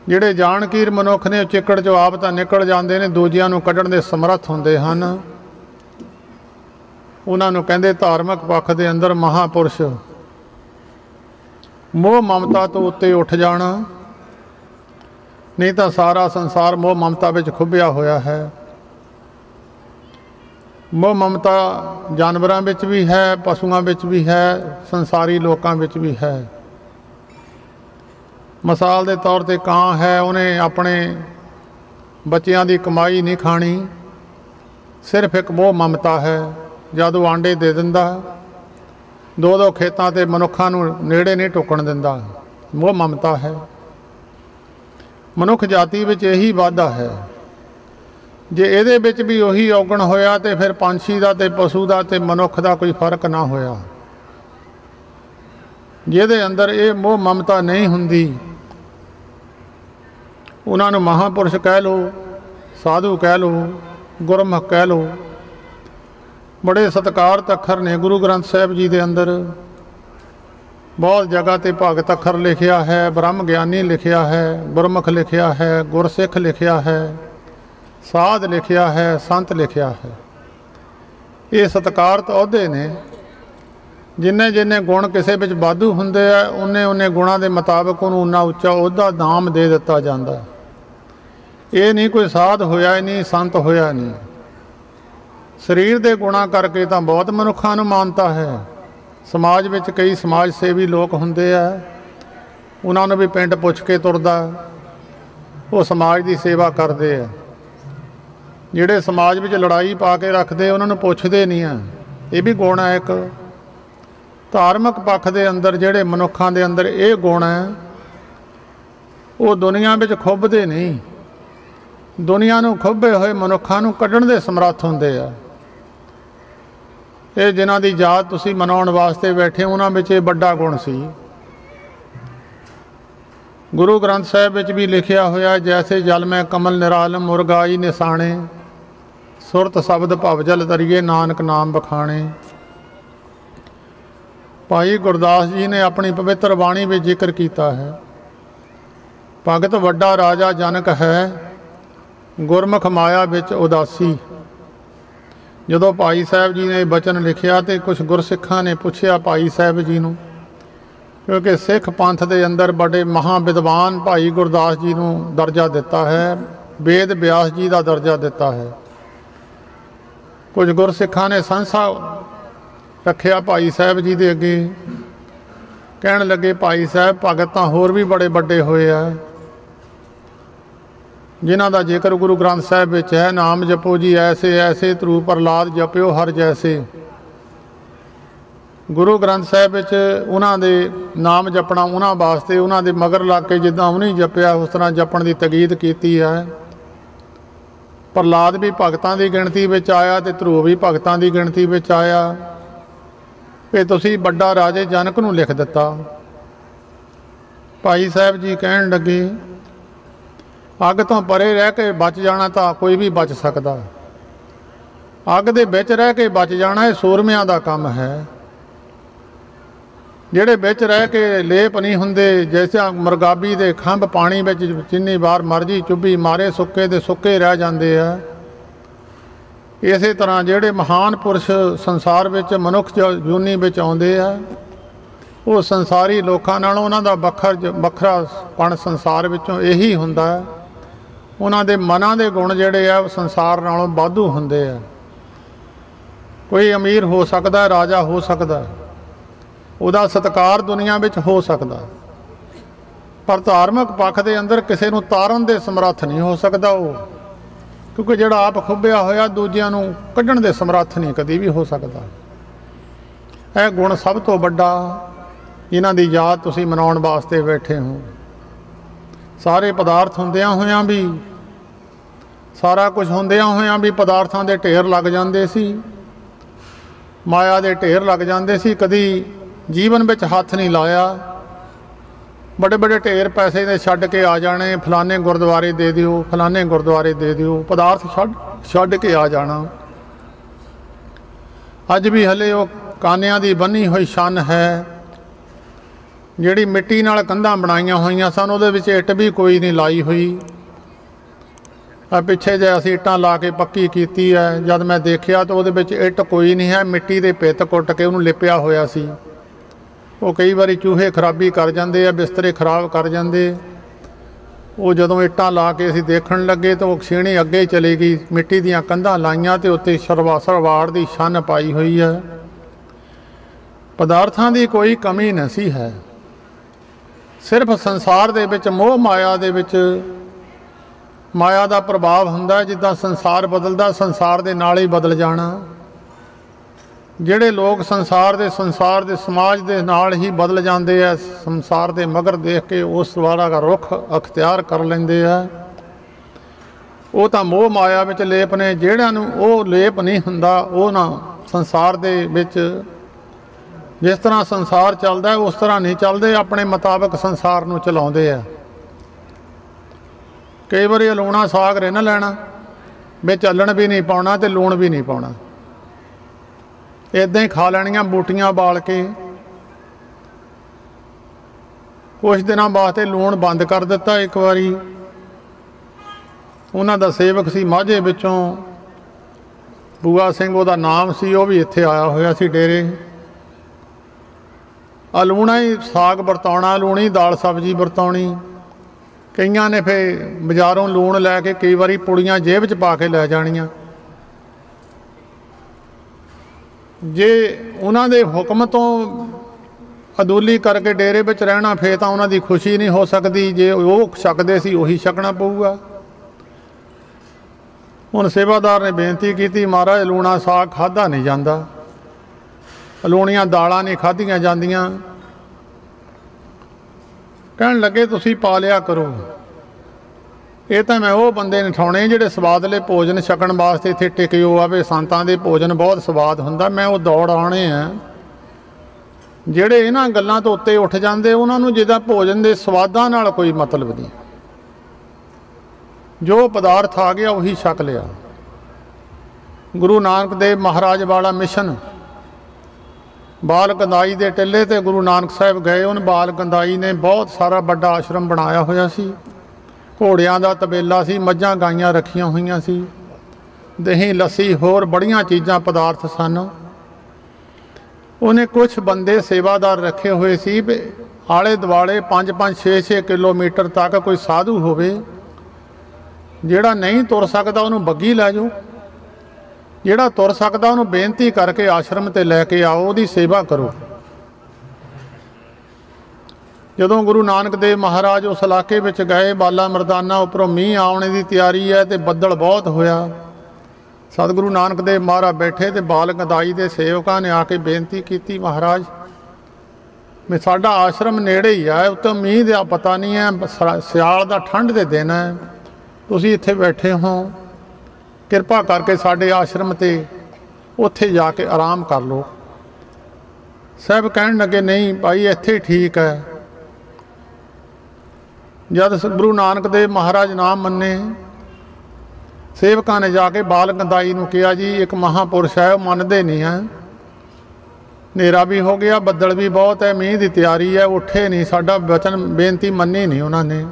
ਜਿਹੜੇ ਜਾਣਕੀਰ ਮਨੁੱਖ ਨੇ ਚਿੱਕੜ 'ਚੋਂ ਆਪ ਤਾਂ ਨਿਕਲ ਜਾਂਦੇ ਨੇ, ਦੂਜਿਆਂ ਨੂੰ ਕੱਢਣ ਦੇ ਸਮਰੱਥ ਹੁੰਦੇ ਹਨ। ਉਹਨਾਂ ਨੂੰ ਕਹਿੰਦੇ ਧਾਰਮਿਕ ਪੱਖ ਦੇ ਅੰਦਰ ਮਹਾਂਪੁਰਸ਼। ਮੋਹ ਮਮਤਾ ਤੋਂ ਉੱਤੇ ਉੱਠ ਜਾਣਾ, नहीं तो सारा संसार मोह ममता में खुबिया होया है। मोह ममता जानवरों में भी है, पशुओं में भी है, संसारी लोगों में भी है। मिसाल के तौर पर कां है, उन्हें अपने बच्चों की कमाई नहीं खानी, सिर्फ एक मोह ममता है। जब वो आंडे दे दिंदा, दो दो खेतों से मनुखों नूं नेड़े नहीं टुकण दिंदा, मोह ममता है। मनुख जाति विच यही वाधा है। जे इहदे विच भी उही औगण होया तो फिर पंछी का ते पशु का ते मनुख का कोई फर्क ना होया। जिहदे अंदर ये मोह ममता नहीं हुंदी, उन्हां नूं महापुरुष कह लो, साधु कह लो, गुरमुख कह लो। बड़े सत्कारत अखर ने गुरु ग्रंथ साहिब जी के अंदर। बहुत जगह ते भगत अखर लिखिया है, ब्रह्म ज्ञानी लिखिया है, गुरमुख लिखिया है, गुरसिख लिखिया है, साध लिखिया है, संत लिखिया है। ये सत्कारत अहुदे ने। जिन्ने जिन्ने गुण किसी विच वाधू हुंदे आ, उन्ने उन्ने गुणां दे मुताबिक उन्हूं उन्ना उच्चा उहदा नाम दे दिता जांदा। ये नहीं कोई साध होया नहीं, संत होया नहीं। शरीर दे गुणां करके तां बहुत मनुखां नूं मानता है। समाज में कई समाज सेवी लोग होंदे आ, उन्होंने भी पिंड पुछ के तुरदा, वो समाज की सेवा करते हैं। जिहड़े समाज में लड़ाई पा के रखते उन्होंने पुछते नहीं है। ये भी गुण है एक। धार्मिक पक्ष के अंदर जिहड़े मनुखों के अंदर ये गुण है, वो दुनिया में खुबते नहीं। दुनिया नूं खुबे हुए मनुखों नूं कड्ढण दे समर्थ होंदे आ। ये जिन्हां दी जात तुसीं मनाउण वास्ते बैठे, उन्हां विच ये बड़ा गुण सी। गुरु ग्रंथ साहिब विच भी लिखिया होया, जैसे जल में कमल निरालम मुरगाई निशाने, सुरत शब्द भवजल तरिए नानक नाम बखाने। भाई गुरदास जी ने अपनी पवित्र बाणी में जिक्र किया है, भगत वड्डा राजा जनक है, गुरमुख माया विच उदासी। जदों भाई साहब जी ने बचन लिखिया तो कुछ गुरसिखां ने पूछया भाई साहब जी नूं, क्योंकि सिख पंथ के अंदर बड़े महाविद्वान भाई गुरदास जी नूं दर्जा दिता है, वेद व्यास जी का दर्जा दिता है। कुछ गुरसिखां ने संसा रखिया भाई साहब जी के अगे, कहण लगे भाई साहब भगत तां होर भी बड़े बड़े होए आ, जिन्हां दा जिक्र गुरु ग्रंथ साहिब विच है। नाम जपो जी ऐसे ऐसे, ध्रुव प्रहलाद जपियो हर जैसे। गुरु ग्रंथ साहिब विच उन्हां दे नाम जपना उन्हां वास्ते, उन्हां दे मगर लग के जिद्दां उन्हें जपिया उस तरह जपण की तकीद की है। प्रहलाद भी भगतां की गिणती विच आया ते ध्रुव भी भगतां की गिणती विच आया। कि तुसीं बड़ा राजे जनक नूं लिख दिता। भाई साहब जी कहण लगे अग तो परे रह के बच जाना तो कोई भी बच सकता, अग दे विच रह के बच जाना ये सूरमियां दा काम है। जिहड़े विच रह के लेप नहीं हुंदे, जैसे मुरगाबी दे खंभ पानी विच जिन्नी बार मर्जी चुभी मारे सुक्के दे सुक्के रह जाते हैं। इस तरह जिहड़े महान पुरुष संसार विच मनुख जूनी विच आउंदे आ, वो संसारी लोकां नालों उन्हां दा वखरापण संसार विचों यही हुंदा है। उन्हां दे मनां दे गुण जिहड़े आ संसार नालों वाधू हुंदे आ। कोई अमीर हो सकता है, राजा हो सकता है, उहदा सत्कार दुनिया विच हो सकता है, पर धार्मिक पक्ष के अंदर किसी नूं तारन दे समर्थ नहीं हो सकता वो, क्योंकि जिहड़ा आप खुबिया होया दूजिआं नूं कड्ढण दे समर्थ नहीं कदी भी हो सकता। यह गुण सब तो वड्डा जिन्हां दी याद तुसीं मनाउण वास्ते बैठे हो। सारे पदार्थ हुंदिआं होइआं भी, सारा कुछ हुंदिआं होइआं भी पदार्थां दे ढेर लग जांदे सी, माया दे ढेर लग जांदे सी, कदी जीवन विच हत्थ नहीं लाया। बड़े बड़े ढेर पैसे दे छड्ड के आ जाने, फलाने गुरुद्वारे दे दिओ, फलाने गुरुद्वारे दे दिओ, पदार्थ छड्ड के आ जाना। अज भी हले वो कानियां दी बनी हुई शन है, ਜਿਹੜੀ ਮਿੱਟੀ ਨਾਲ ਕੰਧਾਂ ਬਣਾਈਆਂ ਹੋਈਆਂ ਸਨ ਉਹਦੇ ਵਿੱਚ ਇੱਟ ਵੀ ਕੋਈ ਨਹੀਂ ਲਾਈ ਹੋਈ। ਆ ਪਿੱਛੇ ਜੇ ਅਸੀਂ ਇੱਟਾਂ ਲਾ ਕੇ ਪੱਕੀ ਕੀਤੀ ਹੈ, ਜਦ ਮੈਂ ਦੇਖਿਆ ਤਾਂ ਉਹਦੇ ਵਿੱਚ ਇੱਟ ਕੋਈ ਨਹੀਂ ਹੈ, ਮਿੱਟੀ ਦੇ ਪਿੱਤ ਕੁੱਟ ਕੇ ਉਹਨੂੰ ਲਿਪਿਆ ਹੋਇਆ ਸੀ। ਉਹ ਕਈ ਵਾਰੀ ਚੂਹੇ ਖਰਾਬੀ ਕਰ ਜਾਂਦੇ ਆ, ਬਿਸਤਰੇ ਖਰਾਬ ਕਰ ਜਾਂਦੇ। ਉਹ ਜਦੋਂ ਇੱਟਾਂ ਲਾ ਕੇ ਅਸੀਂ ਦੇਖਣ ਲੱਗੇ ਤਾਂ ਉਹ ਛੇਣੀ ਅੱਗੇ ਚਲੀ ਗਈ। ਮਿੱਟੀ ਦੀਆਂ ਕੰਧਾਂ ਲਾਈਆਂ ਤੇ ਉੱਤੇ ਸਰਵਾੜ ਦੀ ਛੰਨ ਪਾਈ ਹੋਈ ਹੈ। ਪਦਾਰਥਾਂ ਦੀ ਕੋਈ ਕਮੀ ਨਹੀਂ ਹੈ। ਸਿਰਫ ਸੰਸਾਰ ਦੇ ਵਿੱਚ ਮੋਹ ਮਾਇਆ ਦੇ ਵਿੱਚ ਮਾਇਆ ਦਾ ਪ੍ਰਭਾਵ ਹੁੰਦਾ। ਜਿੱਦਾਂ ਸੰਸਾਰ ਬਦਲਦਾ, ਸੰਸਾਰ ਦੇ ਨਾਲ ਹੀ ਬਦਲ ਜਾਣਾ। ਜਿਹੜੇ ਲੋਕ ਸੰਸਾਰ ਦੇ ਸਮਾਜ ਦੇ ਨਾਲ ਹੀ ਬਦਲ ਜਾਂਦੇ ਆ, ਸੰਸਾਰ ਦੇ ਮਗਰ ਦੇਖ ਕੇ ਉਸ ਵਾਲਾ ਦਾ ਰੁੱਖ ਅਖਤਿਆਰ ਕਰ ਲੈਂਦੇ ਆ, ਉਹ ਤਾਂ ਮੋਹ ਮਾਇਆ ਵਿੱਚ ਲੇਪ ਨੇ। ਜਿਹੜਿਆਂ ਨੂੰ ਉਹ ਲੇਪ ਨਹੀਂ ਹੁੰਦਾ, ਉਹ ਨਾ ਸੰਸਾਰ ਦੇ ਵਿੱਚ ਜਿਸ ਤਰ੍ਹਾਂ ਸੰਸਾਰ ਚੱਲਦਾ ਉਸ ਤਰ੍ਹਾਂ ਨਹੀਂ ਚੱਲਦੇ, ਆਪਣੇ ਮੁਤਾਬਕ ਸੰਸਾਰ ਨੂੰ ਚਲਾਉਂਦੇ ਆ। ਕਈ ਵਾਰੀ ਲੂਣਾ ਸਾਗ ਰਿੰਨ ਲੈਣਾ, ਵਿੱਚ ਚੱਲਣ ਵੀ ਨਹੀਂ ਪਾਉਣਾ ਤੇ ਲੂਣ ਵੀ ਨਹੀਂ ਪਾਉਣਾ, ਇੱਦਾਂ ਹੀ ਖਾ ਲੈਣੀਆਂ ਬੂਟੀਆਂ ਬਾਲ ਕੇ। ਕੁਛ ਦਿਨਾਂ ਵਾਸਤੇ ਲੂਣ ਬੰਦ ਕਰ ਦਿੱਤਾ। ਇੱਕ ਵਾਰੀ ਉਹਨਾਂ ਦਾ ਸੇਵਕ ਸੀ ਮਾਝੇ ਵਿੱਚੋਂ, ਬੂਆ ਸਿੰਘ ਉਹਦਾ ਨਾਮ ਸੀ, ਉਹ ਵੀ ਇੱਥੇ ਆਇਆ ਹੋਇਆ ਸੀ ਡੇਰੇ। ਆ ਲੂਣਾ ਹੀ ਸਾਗ ਵਰਤਾਉਣਾ, ਲੂਣੀ ਦਾਲ ਸਬਜ਼ੀ ਵਰਤਾਉਣੀ। ਕਈਆਂ ਨੇ ਫਿਰ ਬਾਜ਼ਾਰੋਂ ਲੂਣ ਲੈ ਕੇ ਕਈ ਵਾਰੀ ਪੁੜੀਆਂ ਜੇਬ 'ਚ ਪਾ ਕੇ ਲੈ ਜਾਣੀਆਂ। ਜੇ ਉਹਨਾਂ ਦੇ ਹੁਕਮ ਤੋਂ ਅਦੂਲੀ ਕਰਕੇ ਡੇਰੇ ਵਿੱਚ ਰਹਿਣਾ, ਫੇਰ ਤਾਂ ਉਹਨਾਂ ਦੀ ਖੁਸ਼ੀ ਨਹੀਂ ਹੋ ਸਕਦੀ। ਜੇ ਉਹ ਛਕਦੇ ਸੀ ਉਹੀ ਛਕਣਾ ਪਊਗਾ। ਹੁਣ ਸੇਵਾਦਾਰ ਨੇ ਬੇਨਤੀ ਕੀਤੀ, ਮਹਾਰਾਜ ਲੂਣਾ ਸਾਗ ਖਾਧਾ ਨਹੀਂ ਜਾਂਦਾ, ਲੂਣੀਆਂ ਦਾਲਾਂ ਨਹੀਂ ਖਾਧੀਆਂ ਜਾਂਦੀਆਂ। ਕਹਿਣ ਲੱਗੇ ਤੁਸੀਂ ਪਾ ਲਿਆ ਕਰੋ। ਇਹ ਤਾਂ ਮੈਂ ਉਹ ਬੰਦੇ ਨਿਠਾਉਣੇ ਜਿਹੜੇ ਸਵਾਦਲੇ ਭੋਜਨ ਛਕਣ ਵਾਸਤੇ ਇੱਥੇ ਟਿਕੇ ਹੋ ਆਵੇ। ਸੰਤਾਂ ਦੇ ਭੋਜਨ ਬਹੁਤ ਸਵਾਦ ਹੁੰਦਾ, ਮੈਂ ਉਹ ਦੌੜ ਆਉਣੇ ਆ। ਜਿਹੜੇ ਇਹਨਾਂ ਗੱਲਾਂ ਤੋਂ ਉੱਤੇ ਉੱਠ ਜਾਂਦੇ, ਉਹਨਾਂ ਨੂੰ ਜਿੱਦਾਂ ਭੋਜਨ ਦੇ ਸਵਾਦਾਂ ਨਾਲ ਕੋਈ ਮਤਲਬ ਨਹੀਂ। ਜੋ ਪਦਾਰਥ ਆ ਗਿਆ ਉਹੀ ਛਕ ਲਿਆ। ਗੁਰੂ ਨਾਨਕ ਦੇਵ ਮਹਾਰਾਜ ਵਾਲਾ ਮਿਸ਼ਨ, ਬਾਲ ਗੰਦਾਈ ਦੇ ਟਿੱਲੇ ਤੇ ਗੁਰੂ ਨਾਨਕ ਸਾਹਿਬ ਗਏ। ਉਹਨ ਬਾਲ ਗੰਦਾਈ ਨੇ ਬਹੁਤ ਸਾਰਾ ਵੱਡਾ ਆਸ਼ਰਮ ਬਣਾਇਆ ਹੋਇਆ ਸੀ। ਘੋੜਿਆਂ ਦਾ ਤਬੇਲਾ ਸੀ, ਮੱਝਾਂ ਗਾਈਆਂ ਰੱਖੀਆਂ ਹੋਈਆਂ ਸੀ, ਦਹੀਂ ਲੱਸੀ ਹੋਰ ਬੜੀਆਂ ਚੀਜ਼ਾਂ ਪਦਾਰਥ ਸਨ। ਉਹਨੇ ਕੁਛ ਬੰਦੇ ਸੇਵਾਦਾਰ ਰੱਖੇ ਹੋਏ ਸੀ ਵੀ ਆਲੇ ਦੁਆਲੇ 5-5 6-6 ਕਿਲੋਮੀਟਰ ਤੱਕ ਕੋਈ ਸਾਧੂ ਹੋਵੇ, ਜਿਹੜਾ ਨਹੀਂ ਤੁਰ ਸਕਦਾ ਉਹਨੂੰ ਬੱਗੀ ਲੈ ਜਾਓ, ਜਿਹੜਾ ਤੁਰ ਸਕਦਾ ਉਹਨੂੰ ਬੇਨਤੀ ਕਰਕੇ ਆਸ਼ਰਮ ਤੇ ਲੈ ਕੇ ਆਓ, ਉਹਦੀ ਸੇਵਾ ਕਰੋ। ਜਦੋਂ ਗੁਰੂ ਨਾਨਕ ਦੇਵ ਮਹਾਰਾਜ ਉਸ ਇਲਾਕੇ ਵਿੱਚ ਗਏ, ਬਾਲਾ ਮਰਦਾਨਾ ਉੱਪਰੋਂ ਮੀਂਹ ਆਉਣੇ ਦੀ ਤਿਆਰੀ ਹੈ ਤੇ ਬੱਦਲ ਬਹੁਤ ਹੋਇਆ। ਸਤਿਗੁਰੂ ਨਾਨਕ ਦੇਵ ਮਹਾਰਾਜ ਬੈਠੇ ਤੇ ਬਾਲ ਗੰਦਾਈ ਦੇ ਸੇਵਕਾਂ ਨੇ ਆ ਕੇ ਬੇਨਤੀ ਕੀਤੀ, ਮਹਾਰਾਜ ਮੈਂ ਸਾਡਾ ਆਸ਼ਰਮ ਨੇੜੇ ਹੀ ਆ, ਉੱਤੇ ਮੀਂਹ ਦਾ ਪਤਾ ਨਹੀਂ ਹੈ, ਸਿਆਲ ਦਾ ਠੰਡ ਦੇ ਦਿਨ ਹੈ, ਤੁਸੀਂ ਇੱਥੇ ਬੈਠੇ ਹੋ, ਕਿਰਪਾ ਕਰਕੇ ਸਾਡੇ ਆਸ਼ਰਮ ਤੇ ਉੱਥੇ ਜਾ ਕੇ ਆਰਾਮ ਕਰ ਲਓ। ਸਾਹਿਬ ਕਹਿਣ ਲੱਗੇ ਨਹੀਂ ਭਾਈ ਇੱਥੇ ਠੀਕ ਹੈ। ਜਦ ਗੁਰੂ ਨਾਨਕ ਦੇਵ ਮਹਾਰਾਜ ਨਾਮ ਮੰਨੇ, ਸੇਵਕਾਂ ਨੇ ਜਾ ਕੇ ਬਾਲ ਗੰਦਾਈ ਨੂੰ ਕਿਹਾ ਜੀ ਇੱਕ ਮਹਾਂਪੁਰਸ਼ ਹੈ, ਉਹ ਮੰਨਦੇ ਨਹੀਂ ਹੈ, ਹਨੇਰਾ ਵੀ ਹੋ ਗਿਆ, ਬੱਦਲ ਵੀ ਬਹੁਤ ਹੈ, ਮੀਂਹ ਦੀ ਤਿਆਰੀ ਹੈ, ਉੱਠੇ ਨਹੀਂ, ਸਾਡਾ ਵਚਨ ਬੇਨਤੀ ਮੰਨੀ ਨਹੀਂ ਉਹਨਾਂ ਨੇ।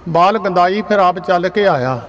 ਬਾਲ ਗੰਦਾਈ ਫਿਰ ਆਪ ਚੱਲ ਕੇ ਆਇਆ,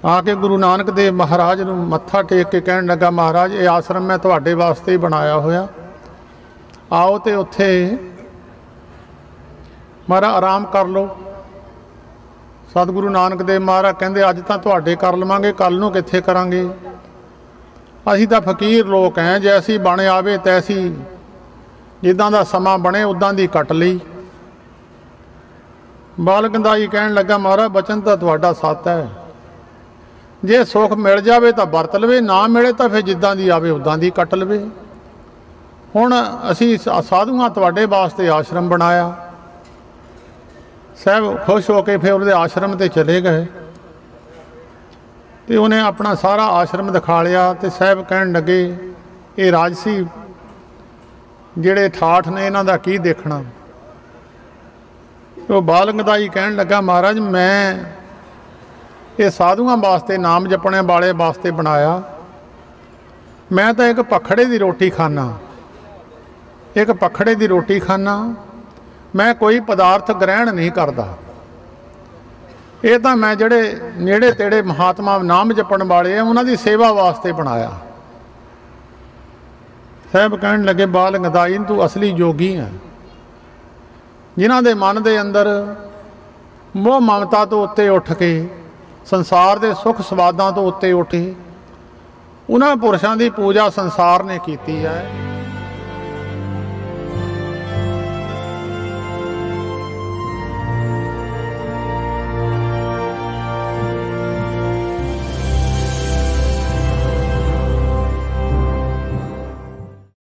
ਆ ਕੇ ਗੁਰੂ ਨਾਨਕ ਦੇਵ ਮਹਾਰਾਜ ਨੂੰ ਮੱਥਾ ਟੇਕ ਕੇ ਕਹਿਣ ਲੱਗਾ, ਮਹਾਰਾਜ ਇਹ ਆਸ਼ਰਮ ਮੈਂ ਤੁਹਾਡੇ ਵਾਸਤੇ ਹੀ ਬਣਾਇਆ ਹੋਇਆ, ਆਓ ਤੇ ਉੱਥੇ ਮਾਰਾ ਆਰਾਮ ਕਰ ਲਓ। ਸਤਿਗੁਰੂ ਨਾਨਕ ਦੇਵ ਮਹਾਰਾਜ ਕਹਿੰਦੇ ਅੱਜ ਤਾਂ ਤੁਹਾਡੇ ਕਰ ਲਵਾਂਗੇ, ਕੱਲ੍ਹ ਨੂੰ ਕਿੱਥੇ ਕਰਾਂਗੇ, ਅਸੀਂ ਤਾਂ ਫਕੀਰ ਲੋਕ ਹੈ, ਜੈਸੀ ਬਣ ਆਵੇ ਤੈਸੀ, ਜਿੱਦਾਂ ਦਾ ਸਮਾਂ ਬਣੇ ਉੱਦਾਂ ਦੀ ਕੱਟ ਲਈ। ਬਾਲ ਗੰਦਾਈ ਕਹਿਣ ਲੱਗਾ, ਮਹਾਰਾਜ ਬਚਨ ਤਾਂ ਤੁਹਾਡਾ ਸੱਤ ਹੈ, ਜੇ ਸੁੱਖ ਮਿਲ ਜਾਵੇ ਤਾਂ ਵਰਤ ਲਵੇ, ਨਾ ਮਿਲੇ ਤਾਂ ਫਿਰ ਜਿੱਦਾਂ ਦੀ ਆਵੇ ਉੱਦਾਂ ਦੀ ਕੱਟ ਲਵੇ। ਹੁਣ ਅਸੀਂ ਸਾਧੂਆਂ ਤੁਹਾਡੇ ਵਾਸਤੇ ਆਸ਼ਰਮ ਬਣਾਇਆ। ਸਾਹਿਬ ਖੁਸ਼ ਹੋ ਕੇ ਫਿਰ ਉਹਦੇ ਆਸ਼ਰਮ ਤੇ ਚਲੇ ਗਏ ਤੇ ਉਹਨੇ ਆਪਣਾ ਸਾਰਾ ਆਸ਼ਰਮ ਦਿਖਾ ਲਿਆ। ਤੇ ਸਾਹਿਬ ਕਹਿਣ ਲੱਗੇ ਇਹ ਰਾਜਸੀ ਜਿਹੜੇ ਠਾਠ ਨੇ ਇਹਨਾਂ ਦਾ ਕੀ ਦੇਖਣਾ। ਉਹ ਬਾਲ ਗੰਦਾਈ ਕਹਿਣ ਲੱਗਾ, ਮਹਾਰਾਜ ਮੈਂ ਇਹ ਸਾਧੂਆਂ ਵਾਸਤੇ ਨਾਮ ਜਪਣੇ ਵਾਲੇ ਵਾਸਤੇ ਬਣਾਇਆ, ਮੈਂ ਤਾਂ ਇੱਕ ਪਖੜੇ ਦੀ ਰੋਟੀ ਖਾਨਾ, एक पखड़े की रोटी खाना, मैं कोई पदार्थ ग्रहण नहीं करता। ये तो मैं जड़े नेड़े तेड़े महात्मा नाम जपण वाले हैं उन्हों की सेवा वास्ते बनाया। साहब कहन लगे बाल गदाई तू असली जोगी है, जिन्हों के मन के अंदर मोह ममता तो उत्ते उठ के संसार के सुख स्वादां तो उत्ते उठ के उन्होंने पुरुषों की पूजा संसार ने की है।